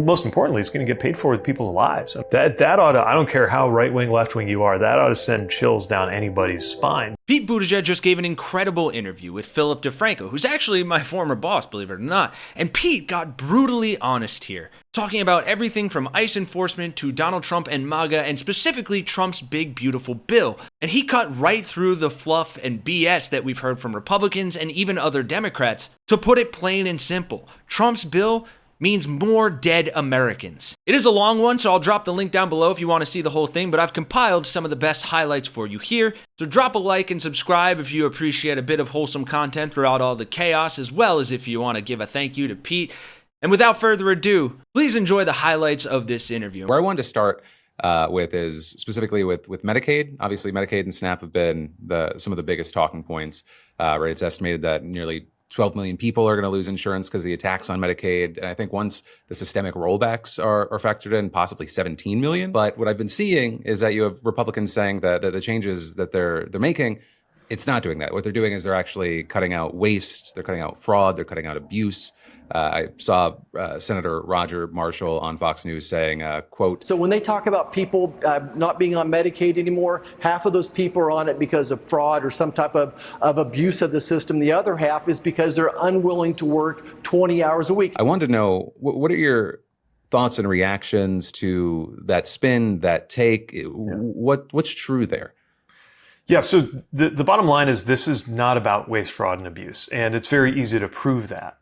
most importantly, it's going to get paid for with people's lives. That ought to, I don't care how right-wing, left-wing you are, that ought to send chills down anybody's spine. Pete Buttigieg just gave an incredible interview with Philip DeFranco, who's actually my former boss, believe it or not. And Pete got brutally honest here, talking about everything from ICE enforcement to Donald Trump and MAGA, and specifically Trump's big, beautiful bill. And he cut right through the fluff and BS that we've heard from Republicans and even other Democrats. To put it plain and simple, Trump's bill means more dead Americans. It is a long one, so I'll drop the link down below if you want to see the whole thing, but I've compiled some of the best highlights for you here. So drop a like and subscribe if you appreciate a bit of wholesome content throughout all the chaos, as well as if you want to give a thank you to Pete. And without further ado, please enjoy the highlights of this interview. Where I wanted to start with is specifically with Medicaid. Obviously, Medicaid and SNAP have been some of the biggest talking points. Right? It's estimated that nearly 12 million people are going to lose insurance because of the attacks on Medicaid. And I think once the systemic rollbacks are factored in, possibly 17 million. But what I've been seeing is that you have Republicans saying that the changes that they're making, it's not doing that. What they're doing is they're actually cutting out waste, they're cutting out fraud, they're cutting out abuse. I saw Senator Roger Marshall on Fox News saying, quote, "So when they talk about people not being on Medicaid anymore, half of those people are on it because of fraud or some type of abuse of the system. The other half is because they're unwilling to work 20 hours a week." I wanted to know, what are your thoughts and reactions to that spin, that take? What's true there? Yeah, so the bottom line is this is not about waste, fraud, and abuse, and it's very easy to prove that.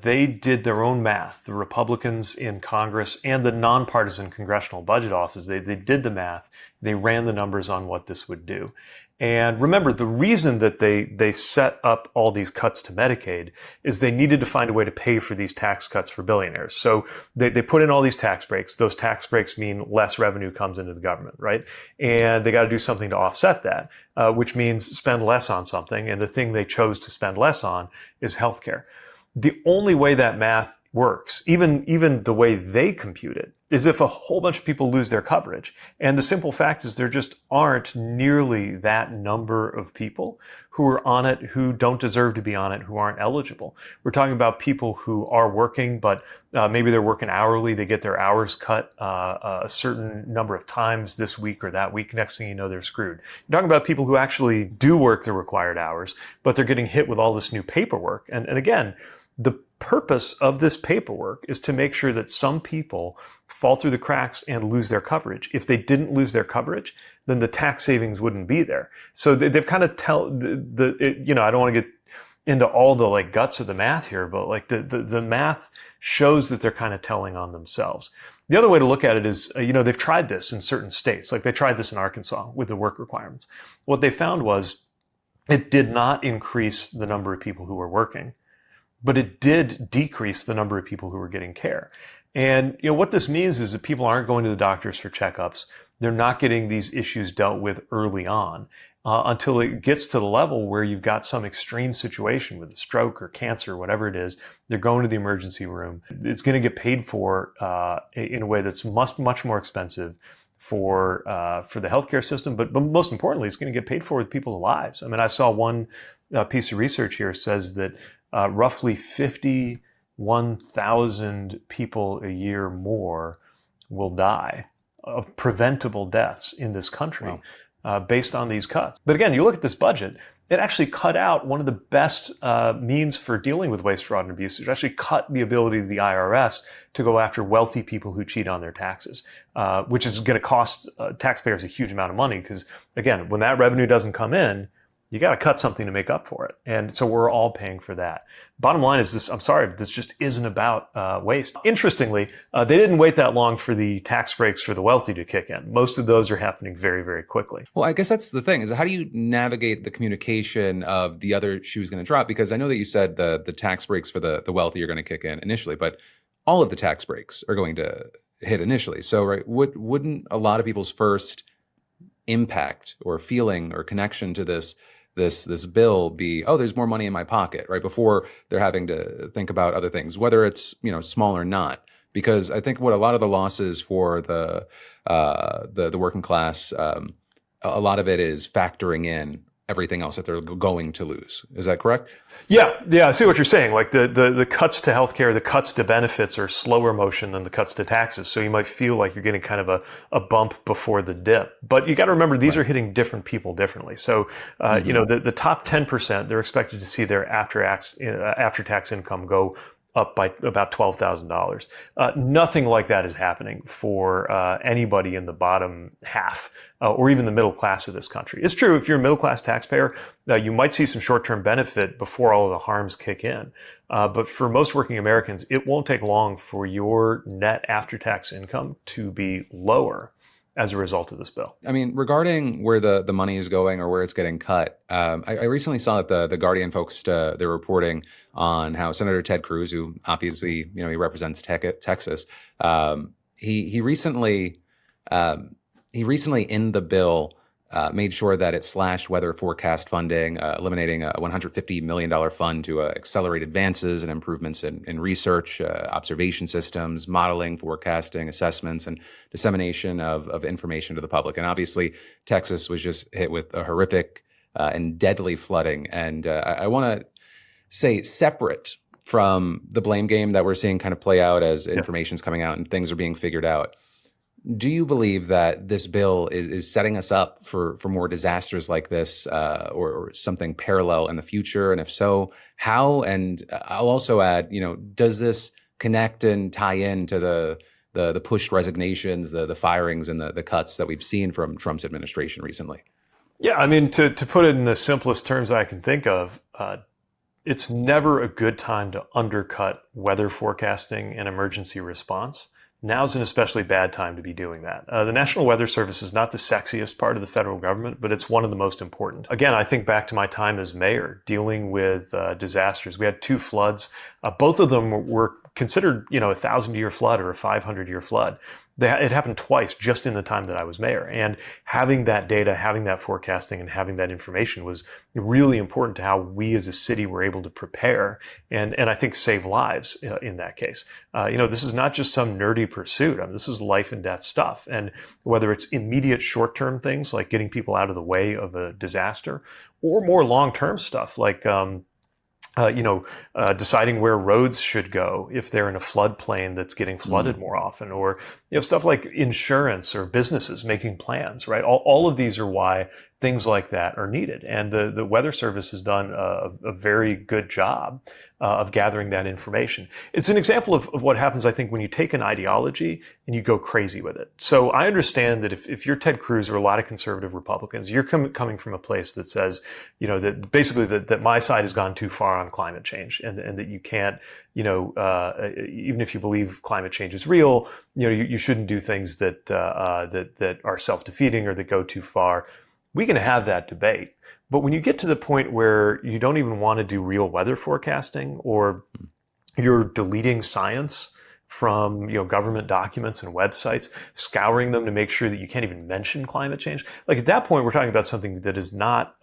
They did their own math, the Republicans in Congress and the nonpartisan Congressional Budget Office. They did the math. They ran the numbers on what this would do. And remember, the reason that they set up all these cuts to Medicaid is they needed to find a way to pay for these tax cuts for billionaires. So they put in all these tax breaks. Those tax breaks mean less revenue comes into the government, right? And they got to do something to offset that, which means spend less on something. And the thing they chose to spend less on is healthcare. The only way that math works, even the way they compute it, is if a whole bunch of people lose their coverage. And the simple fact is there just aren't nearly that number of people who are on it, who don't deserve to be on it, who aren't eligible. We're talking about people who are working, but maybe they're working hourly. They get their hours cut a certain number of times this week or that week. Next thing you know, they're screwed. You're talking about people who actually do work the required hours, but they're getting hit with all this new paperwork. And again, the purpose of this paperwork is to make sure that some people fall through the cracks and lose their coverage. If they didn't lose their coverage, then the tax savings wouldn't be there. So they've kind of I don't want to get into all the guts of the math here, but the math shows that they're kind of telling on themselves. The other way to look at it is, they've tried this in certain states. Like they tried this in Arkansas with the work requirements. What they found was it did not increase the number of people who were working, but it did decrease the number of people who were getting care. And what this means is that people aren't going to the doctors for checkups. They're not getting these issues dealt with early on until it gets to the level where you've got some extreme situation with a stroke or cancer or whatever it is. They're going to the emergency room. It's going to get paid for in a way that's much more expensive for the healthcare system. But most importantly, it's going to get paid for with people's lives. I mean, I saw one piece of research here says that roughly 51,000 people a year more will die of preventable deaths in this country based on these cuts. But again, you look at this budget, it actually cut out one of the best means for dealing with waste, fraud, and abuse. It actually cut the ability of the IRS to go after wealthy people who cheat on their taxes, which is going to cost taxpayers a huge amount of money because, again, when that revenue doesn't come in, you got to cut something to make up for it. And so we're all paying for that. Bottom line is this, I'm sorry, but this just isn't about waste. Interestingly, they didn't wait that long for the tax breaks for the wealthy to kick in. Most of those are happening very, very quickly. Well, I guess that's the thing, is how do you navigate the communication of the other shoe's going to drop? Because I know that you said the tax breaks for the wealthy are going to kick in initially, but all of the tax breaks are going to hit initially. So, right, wouldn't a lot of people's first impact or feeling or connection to this bill be, oh, there's more money in my pocket, right? Before they're having to think about other things, whether it's, small or not. Because I think what a lot of the losses for the working class, a lot of it is factoring in everything else that they're going to lose. Is that correct? Yeah, I see what you're saying. Like the cuts to healthcare, the cuts to benefits are slower motion than the cuts to taxes. So you might feel like you're getting kind of a bump before the dip. But you got to remember, these are hitting different people differently. So, the top 10%, they're expected to see their after-tax income go up by about $12,000. Nothing like that is happening for anybody in the bottom half or even the middle class of this country. It's true, if you're a middle class taxpayer, you might see some short-term benefit before all of the harms kick in. But for most working Americans, it won't take long for your net after-tax income to be lower as a result of this bill. I mean, regarding where the money is going or where it's getting cut, I recently saw that the Guardian focused their reporting on how Senator Ted Cruz, who obviously he represents Texas, he recently in the bill made sure that it slashed weather forecast funding, eliminating a $150 million fund to accelerate advances and improvements in research, observation systems, modeling, forecasting, assessments, and dissemination of information to the public. And obviously, Texas was just hit with a horrific and deadly flooding. And I want to say, separate from the blame game that we're seeing kind of play out as information's coming out and things are being figured out, do you believe that this bill is setting us up for more disasters like this or something parallel in the future? And if so, how? And I'll also add, does this connect and tie into the pushed resignations, the firings, and the cuts that we've seen from Trump's administration recently? Yeah, I mean, to put it in the simplest terms I can think of, it's never a good time to undercut weather forecasting and emergency response. Now's an especially bad time to be doing that. The National Weather Service is not the sexiest part of the federal government, but it's one of the most important. Again, I think back to my time as mayor dealing with disasters. We had 2 floods. Both of them were considered, a 1,000-year flood or a 500-year flood. It happened twice just in the time that I was mayor. And having that data, having that forecasting, and having that information was really important to how we as a city were able to prepare and I think save lives in that case. This is not just some nerdy pursuit. I mean, this is life and death stuff. And whether it's immediate short-term things like getting people out of the way of a disaster, or more long-term stuff like deciding where roads should go if they're in a floodplain that's getting flooded more often, or stuff like insurance or businesses making plans, right? All of these are why things like that are needed. And the Weather Service has done a very good job of gathering that information. It's an example of what happens, I think, when you take an ideology and you go crazy with it. So I understand that if you're Ted Cruz or a lot of conservative Republicans, you're coming from a place that says, that basically that my side has gone too far on climate change, and that you can't, even if you believe climate change is real, you shouldn't do things that are self-defeating or that go too far. We can have that debate. But when you get to the point where you don't even want to do real weather forecasting, or you're deleting science from government documents and websites, scouring them to make sure that you can't even mention climate change, like at that point we're talking about something that is not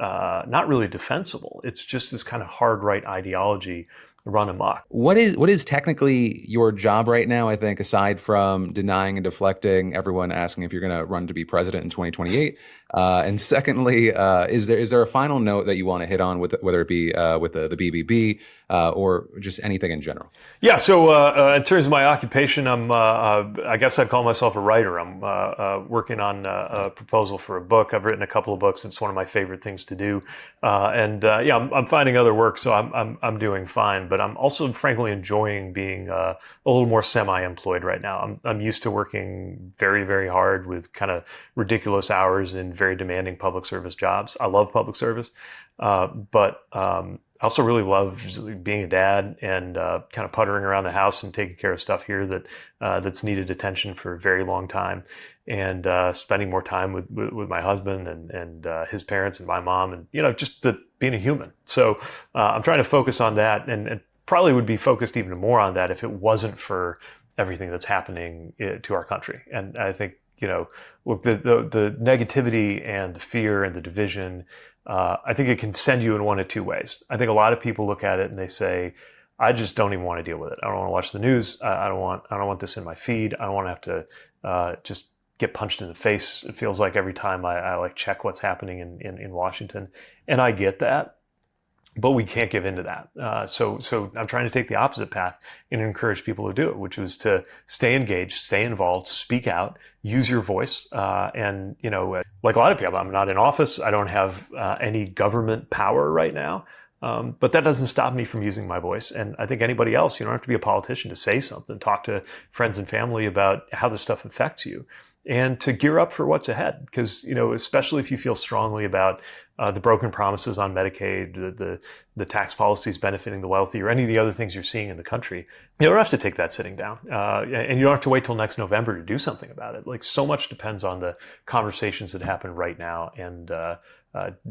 really defensible. It's just this kind of hard right ideology run amok. What is technically your job right now? I think, aside from denying and deflecting everyone asking if you're going to run to be president in 2028, and secondly, is there a final note that you want to hit on, with whether it be with the BBB or just anything in general? Yeah. So in terms of my occupation, I guess I'd call myself a writer. I'm working on a proposal for a book. I've written a couple of books. It's one of my favorite things to do, I'm finding other work, so I'm doing fine. But I'm also frankly enjoying being a little more semi-employed right now. I'm used to working very, very hard with kind of ridiculous hours in very demanding public service jobs. I love public service, but I also really love just being a dad and kind of puttering around the house and taking care of stuff here that's needed attention for a very long time, and spending more time with my husband and his parents and my mom, and just being a human. So I'm trying to focus on that, and probably would be focused even more on that if it wasn't for everything that's happening to our country. And I think look, the negativity and the fear and the division, I think it can send you in one of two ways. I think a lot of people look at it and they say, I just don't even want to deal with it. I don't want to watch the news. I don't want this in my feed. I don't want to have to just get punched in the face, it feels like, every time I like check what's happening in Washington. And I get that, but we can't give in to that. So I'm trying to take the opposite path and encourage people to do it, which was to stay engaged, stay involved, speak out, use your voice. And, like a lot of people, I'm not in office. I don't have any government power right now. But that doesn't stop me from using my voice. And I think anybody else, you don't have to be a politician to say something, talk to friends and family about how this stuff affects you, and to gear up for what's ahead. Because, especially if you feel strongly about the broken promises on Medicaid, the tax policies benefiting the wealthy, or any of the other things you're seeing in the country, you don't have to take that sitting down. And you don't have to wait till next November to do something about it. Like, so much depends on the conversations that happen right now, and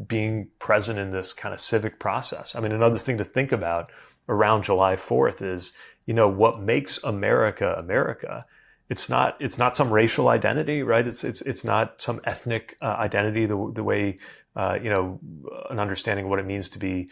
being present in this kind of civic process. I mean, another thing to think about around July 4th is, what makes America America. It's not some racial identity, right? It's not some ethnic identity, the way an understanding of what it means to be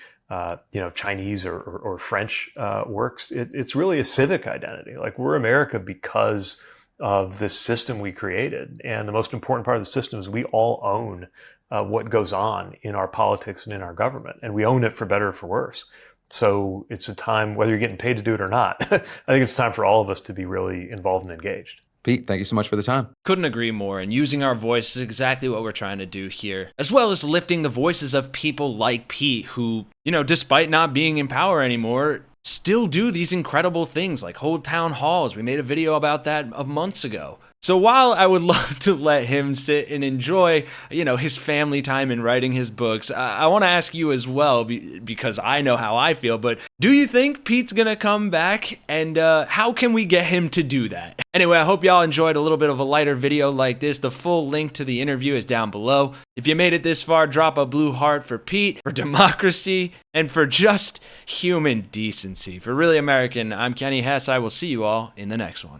Chinese or French works. It's really a civic identity. Like, we're America because of this system we created, and the most important part of the system is we all own what goes on in our politics and in our government, and we own it for better or for worse. So it's a time, whether you're getting paid to do it or not, I think it's time for all of us to be really involved and engaged. Pete, thank you so much for the time. Couldn't agree more. And using our voice is exactly what we're trying to do here, as well as lifting the voices of people like Pete, who, despite not being in power anymore, still do these incredible things like hold town halls. We made a video about that months ago. So while I would love to let him sit and enjoy, his family time in writing his books, I want to ask you as well, because I know how I feel, but do you think Pete's going to come back, and how can we get him to do that? Anyway, I hope y'all enjoyed a little bit of a lighter video like this. The full link to the interview is down below. If you made it this far, drop a blue heart for Pete, for democracy, and for just human decency. For Really American, I'm Kenny Hesse. I will see you all in the next one.